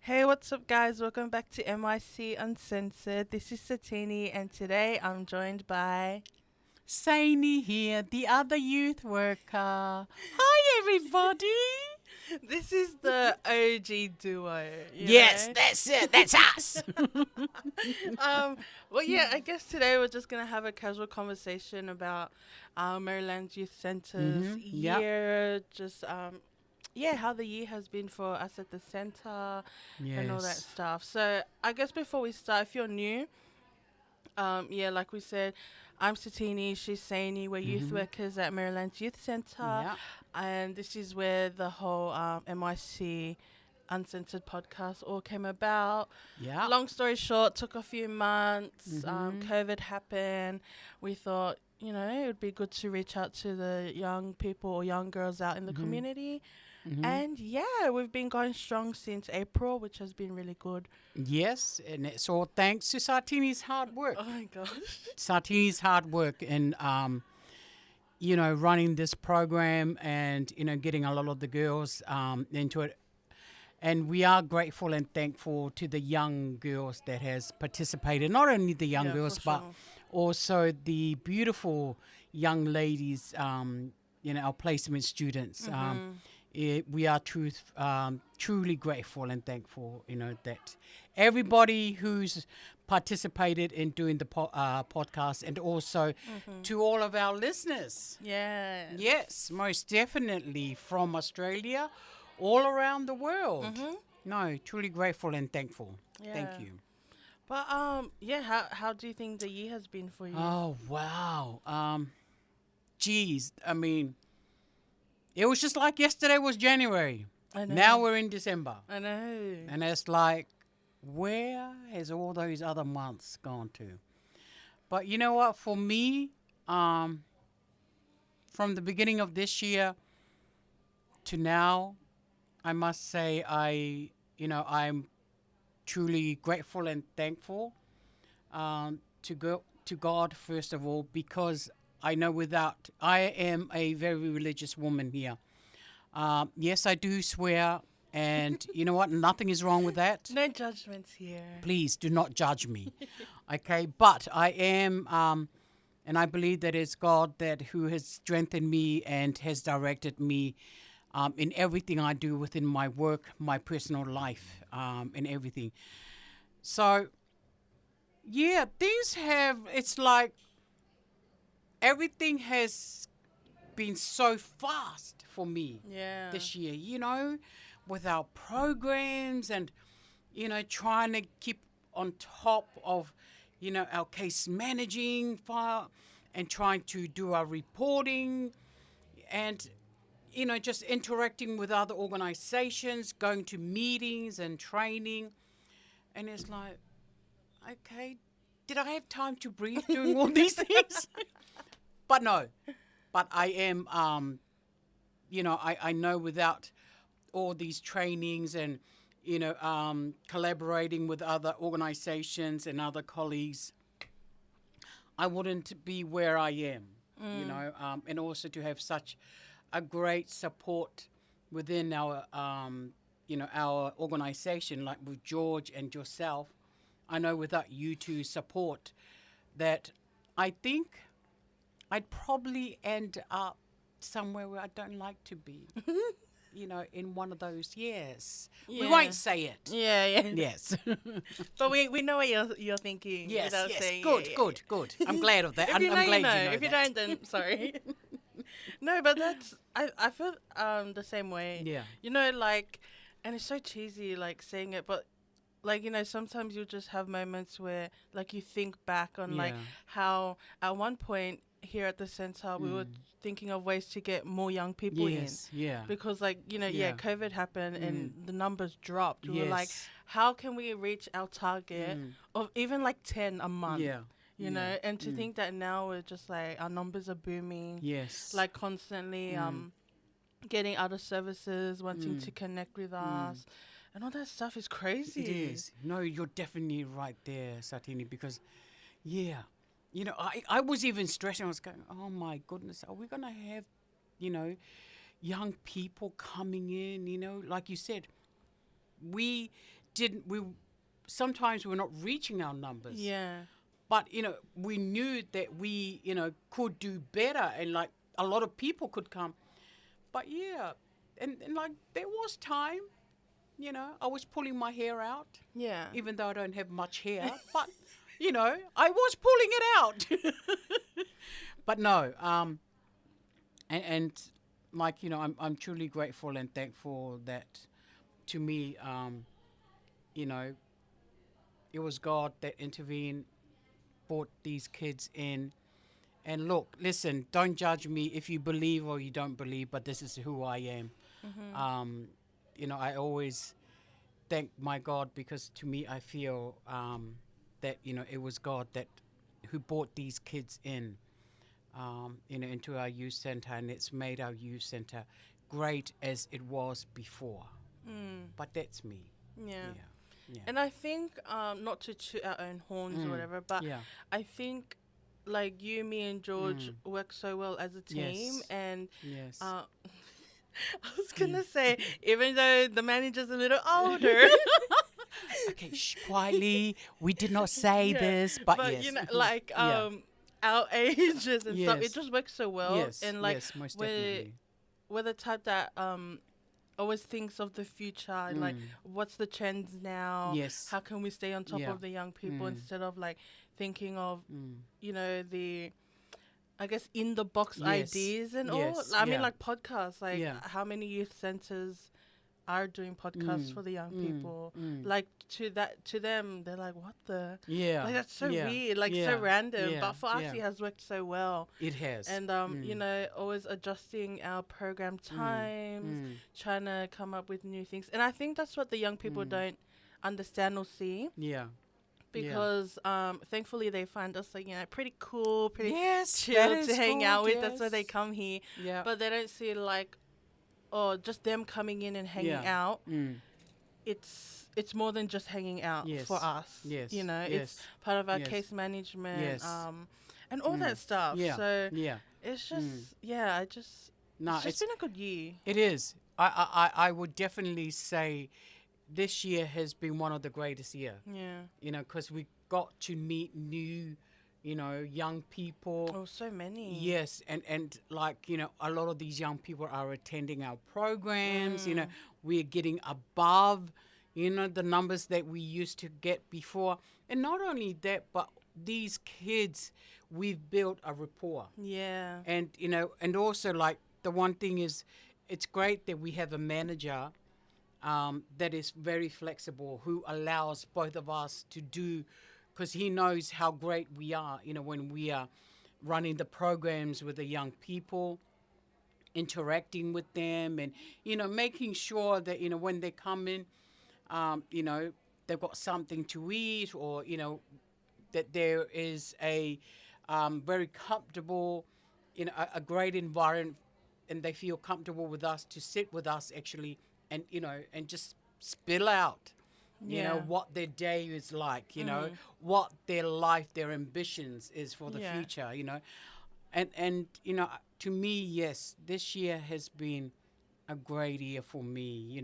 Hey, what's up, guys? Welcome back to MYC Uncensored. This is Satini, and today I'm joined by. Seini here, the other youth worker. Hi, everybody. This is the OG duo, Yes, that's it. That's us. um, well, yeah, I guess today we're just gonna have a casual conversation about Merrylands Youth Centre's Yep. year, just yeah, how the year has been for us at the centre and all that Yes. stuff. So I guess before we start, if you're new, yeah, like we said, I'm Satini, she's Seini. We're youth workers at Merrylands Youth Centre, Yeah. and this is where the whole MYC Uncensored podcast all came about. Yeah. Long story short, took a few months. COVID happened. We thought, it would be good to reach out to the young people or young girls out in the community. And yeah, we've been going strong since April, which has been really good. Yes, and it's all thanks to Satini's hard work. Oh my gosh. Satini's hard work in, running this program and, getting a lot of the girls into it. And we are grateful and thankful to the young girls that has participated. Not only the young Yeah, girls, for but sure. also the beautiful young ladies, our placement students. We are truly grateful and thankful, that everybody who's participated in doing the podcast, and also to all of our listeners. Yeah. Yes, most definitely from Australia, all around the world. No, truly grateful and thankful. Thank Yeah. you. But yeah, how do you think the year has been for you? Oh, wow. Geez, I mean, it was just like yesterday was January. I know. Now we're in December. I know. And it's like, where has all those other months gone to? But you know what? For me, from the beginning of this year to now, I must say I'm truly grateful and thankful to God first of all, because I know I am a very religious woman here. Yes, I do swear, and you know what? Nothing is wrong with that. No judgments here. Please do not judge me, okay? But I am, and I believe that it's God that who has strengthened me and has directed me in everything I do within my work, my personal life, and everything. So, yeah, it's like everything has been so fast for me Yeah. this year, with our programs and, trying to keep on top of, our case managing file and trying to do our reporting and, just interacting with other organizations, going to meetings and training. And it's like, okay, did I have time to breathe doing all these things? But no, but I am, I know without all these trainings and, collaborating with other organizations and other colleagues, I wouldn't be where I am, and also to have such a great support within our organization, like with George and yourself. I know without you two support that I think I'd probably end up somewhere where I don't like to be, in one of those years. We Yeah. won't say it. Yeah, yeah. Yes. But we know what you're thinking. Yes, without yes. saying Good, it. good, good. I'm glad of that. If I'm you know, glad you know. you know If you that. don't, then sorry. No, but I feel the same way. Yeah. Like, and it's so cheesy like saying it, but like sometimes you just have moments where like you think back on like Yeah. how at one point here at the center we were thinking of ways to get more young people in Yes, yeah. because like Yeah. COVID happened and the numbers dropped. We were like, Yes. how can we reach our target of even like 10 a month? Yeah. You know, and to think that now we're just like our numbers are booming, Yes. like constantly getting other services wanting to connect with us, and all that stuff is crazy. It is. No, you're definitely right there, Satini, because, yeah, I was even stressing. I was going, oh, my goodness, are we going to have, young people coming in, like you said, we sometimes we're not reaching our numbers. Yeah. But, we knew that we, could do better and like a lot of people could come. But yeah, and like there was time, I was pulling my hair out. Yeah. Even though I don't have much hair, but, I was pulling it out. But no, and like, I'm truly grateful and thankful that to me, it was God that intervened, brought these kids in. And look, listen, don't judge me if you believe or you don't believe, but this is who I am. I always thank my God because to me I feel that, it was God who brought these kids in, into our youth centre, and it's made our youth centre great as it was before. But that's me. Yeah. Yeah. And I think, not to toot our own horns or whatever, but I think like you, me and George work so well as a team. Yes. And Yes. I was going to say, even though the manager's a little older. Okay, quietly. We did not say this, but yes. Like our ages and stuff, it just works so well. Yes. And like most definitely. we're the type that always thinks of the future, like what's the trends now? Yes. How can we stay on top of the young people instead of like thinking of the I guess in the box ideas and all. I mean, like podcasts, like how many youth centers are doing podcasts for the young people? Like to them, they're like, what the? Yeah. Like that's so weird, like so random. But for us, it has worked so well. It has. And always adjusting our program times, trying to come up with new things. And I think that's what the young people don't understand or see. Yeah. Because thankfully they find us like pretty cool, pretty chill that to hang out with. yes. That's why they come here. Yeah. But they don't see like, just them coming in and hanging out. It's more than just hanging out for us. Yes. It's part of our case management. And all that stuff. Yeah. So yeah. it's just it's just been a good year. It is. I would definitely say this year has been one of the greatest year. Yeah. Because we got to meet new, young people. Oh, so many. Yes, and like, a lot of these young people are attending our programs. We're getting above, the numbers that we used to get before. And not only that, but these kids, we've built a rapport. Yeah. And, and also like the one thing is, it's great that we have a manager that is very flexible, who allows both of us to do, because he knows how great we are, when we are running the programs with the young people, interacting with them and, making sure that, when they come in, they've got something to eat, or, that there is a very comfortable, a great environment, and they feel comfortable with us to sit with us actually, and, and just spill out, what their day is like, what their life, their ambitions is for the future, And, to me, yes, this year has been a great year for me,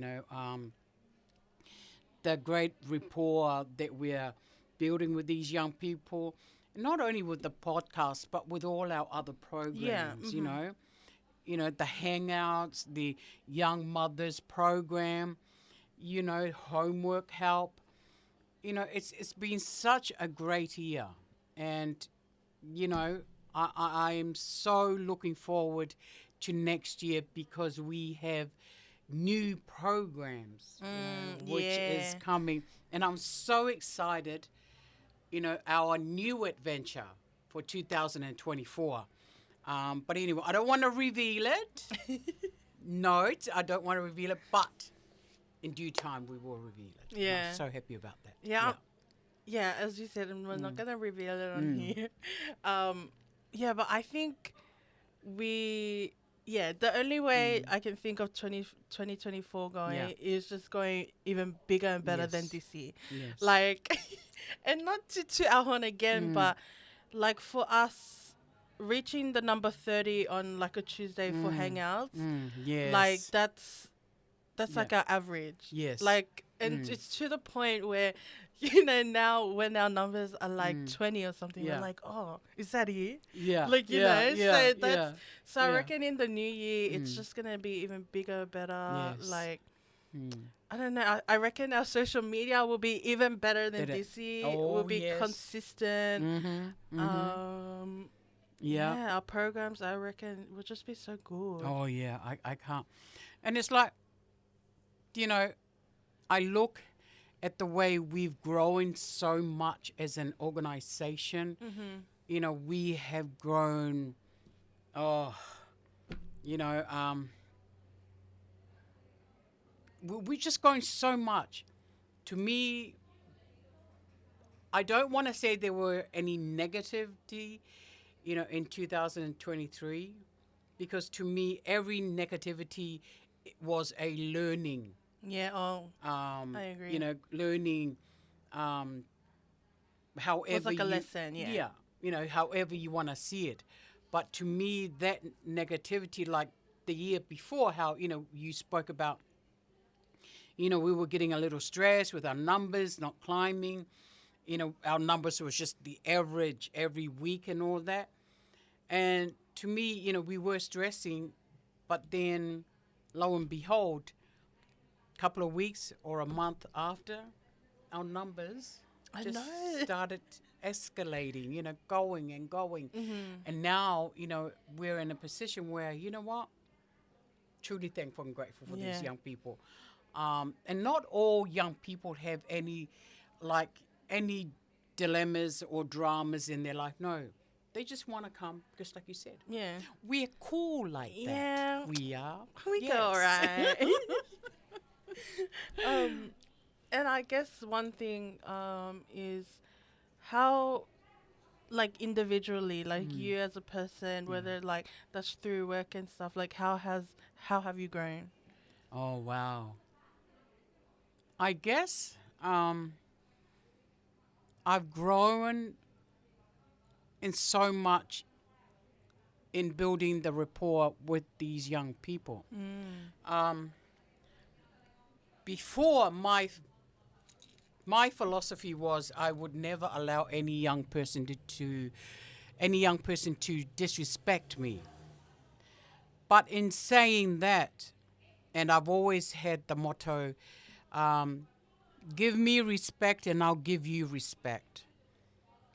the great rapport that we're building with these young people, not only with the podcast, but with all our other programs, the hangouts, the young mothers program, homework help. It's been such a great year. And, I am so looking forward to next year, because we have new programs, which is coming. And I'm so excited, our new adventure for 2024. But anyway, I don't want to reveal it. No, I don't want to reveal it, but in due time we will reveal it. Yeah. I'm so happy about that. Yeah, as you said, we're not going to reveal it on here. But I think the only way I can think of 2024 going is just going even bigger and better than this year. Yes. Like, and not to our horn again, but like for us, reaching the number 30 on like a Tuesday for hangouts, Yes. like that's like our average. Yes. Like and it's to the point where, you know, now when our numbers are like 20 or something, Yeah. we're like, oh, is that it? Yeah. Like, you yeah, know, yeah, so that's, yeah. so I Yeah. reckon in the new year, it's just going to be even bigger, better. Yes. Like, Mm. I don't know. I reckon our social media will be even better than Better. this year. Oh, Will be yes. consistent. Mm-hmm. Mm-hmm. Yeah. Yeah, our programs, I reckon, will just be so good. Oh, yeah. I can't. And it's like, you know, I look at the way we've grown so much as an organization. You know, we have grown, oh, you know, we've just grown so much. To me, I don't want to say there were any negativity, you know, in 2023, because to me, every negativity was a learning. Yeah, I agree. You know, learning, however It was like a you, lesson, yeah. yeah, you know, however you want to see it. But to me, that negativity, like the year before, how, you know, you spoke about, you know, we were getting a little stressed with our numbers not climbing. You know, our numbers was just the average every week and all that. And to me, you know, we were stressing, but then lo and behold, a couple of weeks or a month after, our numbers I just know. started escalating, you know, going and going. And now, you know, we're in a position where, you know what, truly thankful and grateful for these Yeah. young people. And not all young people have any dilemmas or dramas in their life. No, they just want to come, just like you said. Yeah. We're cool like Yeah. that. We are. We go all Yes. right. And I guess one thing is how, like, individually, like you as a person, whether like that's through work and stuff, like how have you grown? Oh, wow. I guess I've grown in so much in building the rapport with these young people. Before, my philosophy was I would never allow any young person to disrespect me. But in saying that, and I've always had the motto, give me respect and I'll give you respect.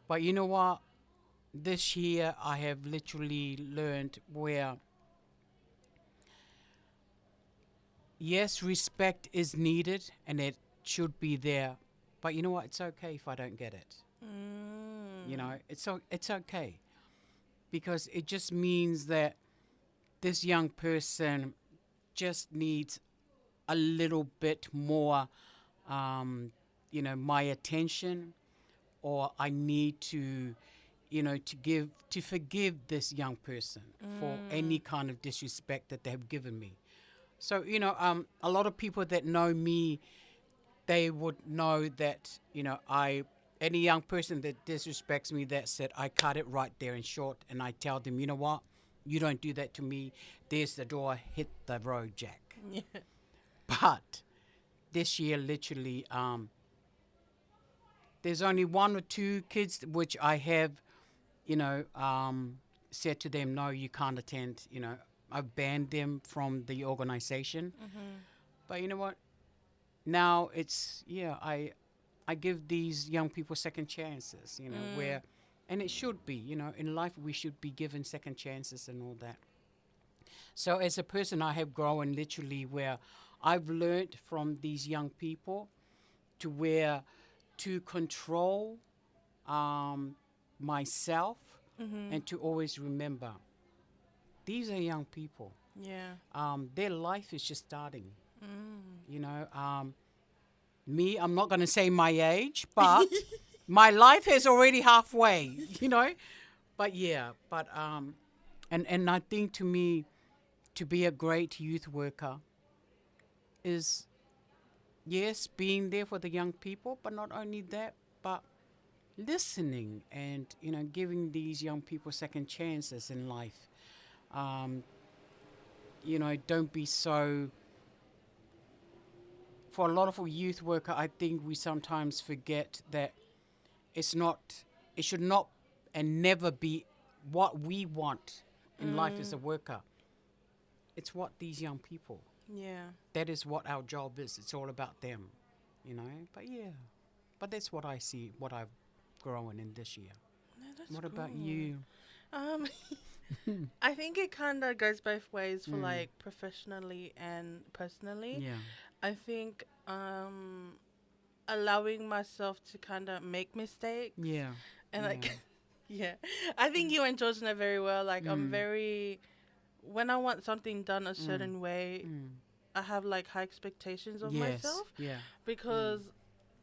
But you know what? This year I have literally learned where, yes, respect is needed and it should be there. But you know what? It's okay if I don't get it. You know, it's okay, because it just means that this young person just needs a little bit more, you know, my attention, or I need to, you know, to forgive this young person for any kind of disrespect that they have given me. So, you know, a lot of people that know me, they would know that, you know, any young person that disrespects me, that's it, I cut it right there in short, and I tell them, you know what, you don't do that to me. There's the door, hit the road, Jack. Yeah. But this year, literally, there's only one or two kids which I have, you know, said to them, no, you can't attend. You know, I've banned them from the organization. But you know what? Now it's, yeah, I give these young people second chances, you know, where, and it should be, you know, in life we should be given second chances and all that. So as a person, I have grown literally where I've learned from these young people to where to control myself and to always remember these are young people. Yeah. Their life is just starting. You know, me, I'm not going to say my age, but my life is already halfway, you know. But yeah, and I think to me, to be a great youth worker is, yes, being there for the young people, but not only that, but listening and, you know, giving these young people second chances in life. You know, don't be so for a lot of youth worker, I think we sometimes forget that it should not and never be what we want in life as a worker. It's what these young people. Yeah. That is what our job is. It's all about them, you know. But that's what I see, what I've grown in this year. No, that's What about cool. you? I think it kind of goes both ways for like professionally and personally. Yeah. I think allowing myself to kind of make mistakes Yeah. and Yeah. like yeah, I think you and George know very well. Like I'm very when I want something done a certain way, I have like high expectations of myself Yeah. because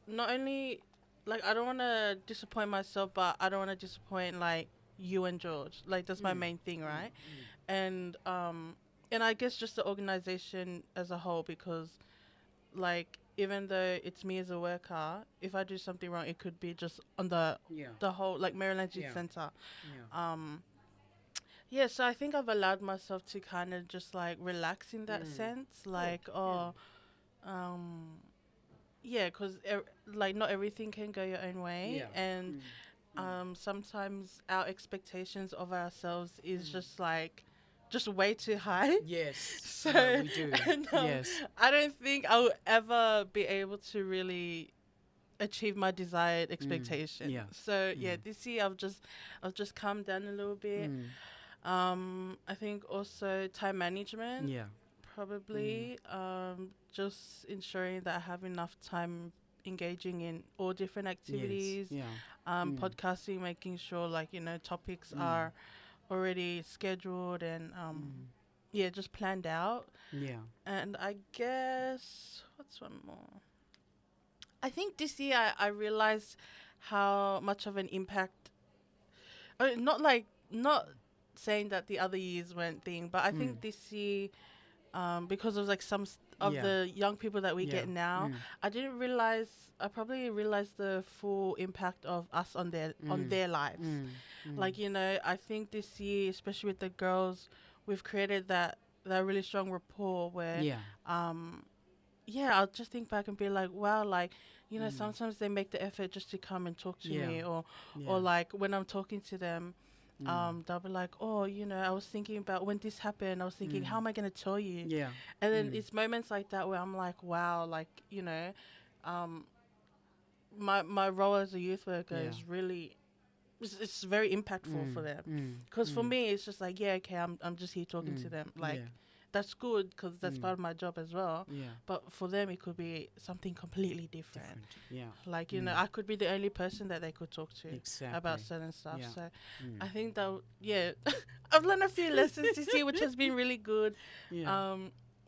not only like I don't want to disappoint myself, but I don't want to disappoint like you and George. Like that's my main thing, right? And I guess just the organization as a whole, because like even though it's me as a worker, if I do something wrong, it could be just on the whole like Merrylands Youth Centre. Yeah. Yeah, so I think I've allowed myself to kind of just like relax in that sense, like yeah, because like not everything can go your own way, and sometimes our expectations of ourselves is just like just way too high. Yes. So Yeah, we do. and, Yes. I don't think I'll ever be able to really achieve my desired expectation. Yeah. So yeah, this year I've just calmed down a little bit. I think also time management. Yeah. Probably just ensuring that I have enough time engaging in all different activities. Yes. Yeah. Podcasting, making sure like topics are already scheduled and yeah, just planned out. Yeah. And I guess what's one more? I think this year I realized how much of an impact. Not saying that the other years weren't thing, but I think this year, because of like of the young people that we get now, I didn't realize. I probably realized the full impact of us on their lives. Like I think this year, especially with the girls, we've created that really strong rapport where I'll just think back and be like, wow, like sometimes they make the effort just to come and talk to me, or like when I'm talking to them. They'll be like, oh, I was thinking about when this happened. I was thinking, how am I going to tell you? Yeah. And then it's moments like that where I'm like, wow, like, my role as a youth worker is really, it's very impactful for them. Because for me, it's just like, yeah, okay, I'm just here talking to them. Like, that's good because that's part of my job as well. Yeah. But for them, it could be something completely different. Yeah. Like, I could be the only person that they could talk to about certain stuff. Yeah. So I think that, I've learned a few lessons this year, which has been really good. Yeah.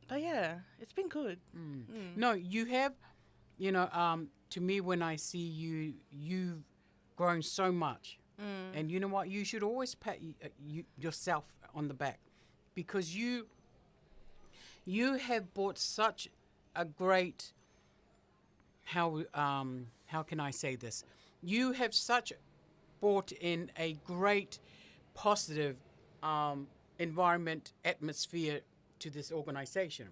But yeah, it's been good. No, you have, to me, when I see you, you've grown so much. And you know what? You should always pat yourself on the back, because you have brought such a great, how can I say this? You have brought in a great positive environment, atmosphere to this organization.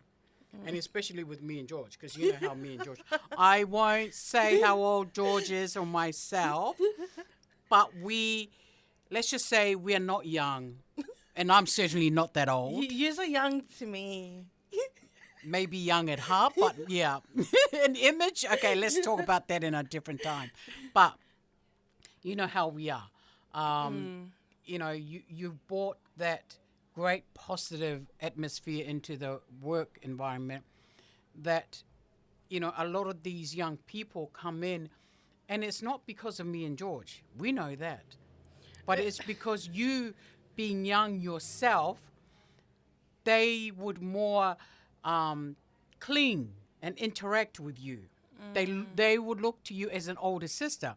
And especially with me and George, because you know how me and George, I won't say how old George is or myself, but let's just say we are not young. And I'm certainly not that old. You're young to me. Maybe young at heart, but yeah. An image? Okay, let's talk about that in a different time. But you know how we are. You brought that great positive atmosphere into the work environment that, a lot of these young people come in, and it's not because of me and George. We know that. But it's because you, being young yourself, they would more cling and interact with you. They would look to you as an older sister.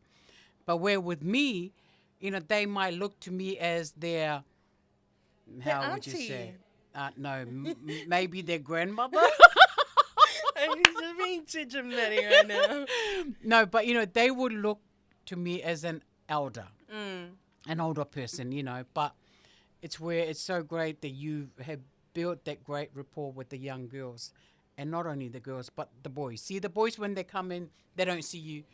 But where with me, they might look to me as their, how would you say? No, maybe their grandmother. I'm just being too dramatic right now. No, but, they would look to me as an elder, an older person, but it's where it's so great that you have built that great rapport with the young girls. And not only the girls, but the boys. See, the boys, when they come in, they don't see you.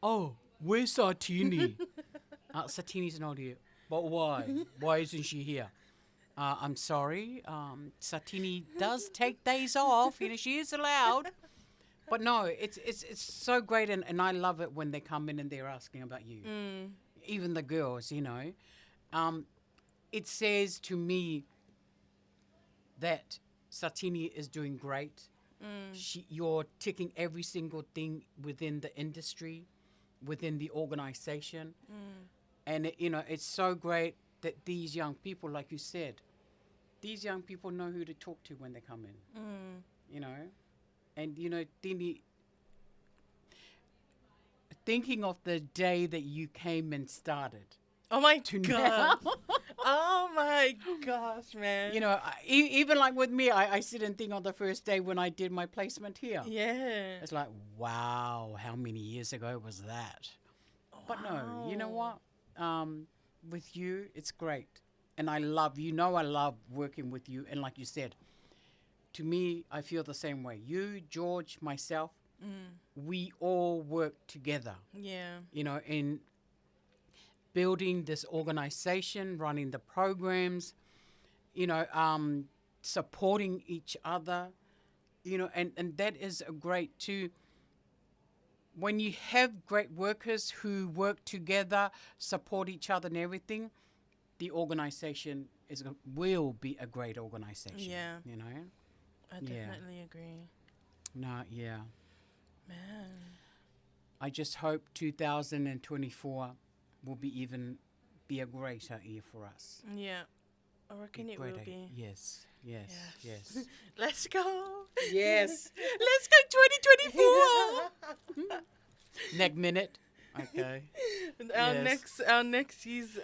Oh, where's Satini? Satini's not here. But why? Why isn't she here? I'm sorry. Satini does take days off. She is allowed. But no, it's so great, and I love it when they come in and they're asking about you. Even the girls, it says to me that Satini is doing great. You're ticking every single thing within the industry, within the organization. And, it's so great that these young people, like you said, these young people know who to talk to when they come in, And, thinking of the day that you came and started. Oh my God. Oh my gosh, man. Even like with me, I sit and think on the first day when I did my placement here. Yeah. It's like, wow, how many years ago was that? But no, you know what? With you, it's great. And I love working with you. And like you said, to me, I feel the same way. You, George, myself, we all work together. Yeah. In building this organization, running the programs, supporting each other, and that is a great too. When you have great workers who work together, support each other and everything, the organization will be a great organization. Yeah. I definitely agree. No, yeah. Man. I just hope 2024 will be a greater year for us. Yeah. I reckon it will be. Yes. Let's go. Yes. Let's go 2024. Next minute. Okay. Our next year's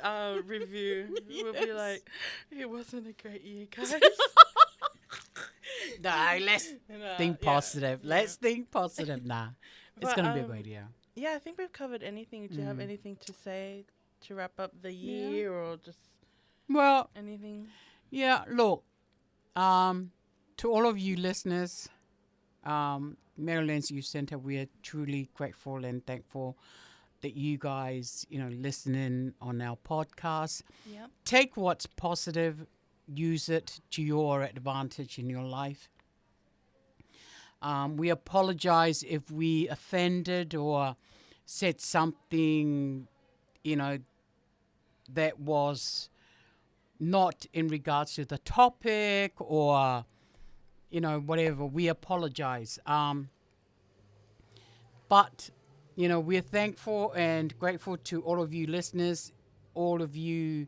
review will be like, it wasn't a great year, guys. No, let's think positive. Yeah. Let's think positive. Nah, it's going to be a great year. Yeah, I think we've covered anything. Do you have anything to say to wrap up the year or just anything? Yeah, look, to all of you listeners, Merrylands Youth Centre, we are truly grateful and thankful that you guys, listening on our podcast. Yeah. Take what's positive, use it to your advantage in your life. We apologize if we offended or said something, that was not in regards to the topic or, whatever. We apologize. But, we're thankful and grateful to all of you listeners, all of you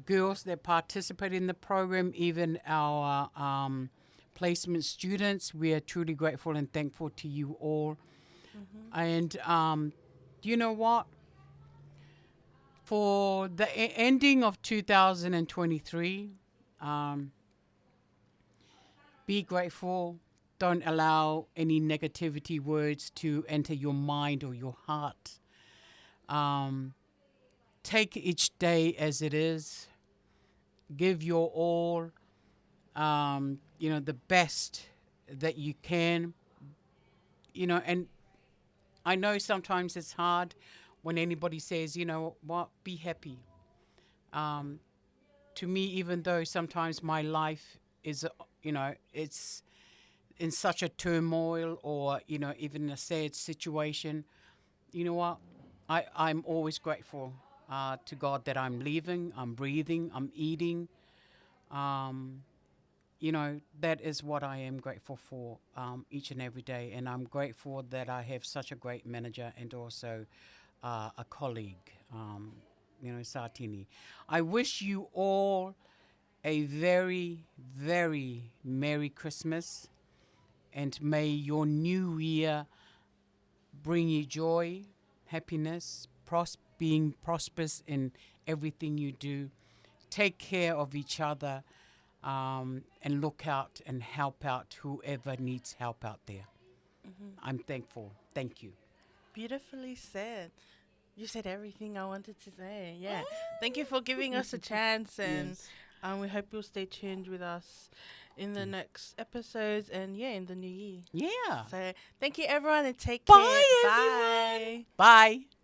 girls that participate in the program, even our placement students. We are truly grateful and thankful to you all. And you know what? For the ending of 2023, be grateful. Don't allow any negativity words to enter your mind or your heart. Take each day as it is. Give your all, the best that you can. And I know sometimes it's hard when anybody says, be happy. To me, even though sometimes my life is, it's in such a turmoil or, even a sad situation, you know what? I'm always grateful to God that I'm living, I'm breathing, I'm eating. That is what I am grateful for each and every day. And I'm grateful that I have such a great manager and also a colleague, Satini. I wish you all a very, very Merry Christmas, and may your new year bring you joy, happiness, being prosperous in everything you do. Take care of each other and look out and help out whoever needs help out there. I'm thankful. Thank you. Beautifully said. You said everything I wanted to say. Yeah. Thank you for giving us a chance and And we hope you'll stay tuned with us in the next episodes and, in the new year. Yeah. So thank you, everyone, and take Bye, care. everyone. Bye. Bye.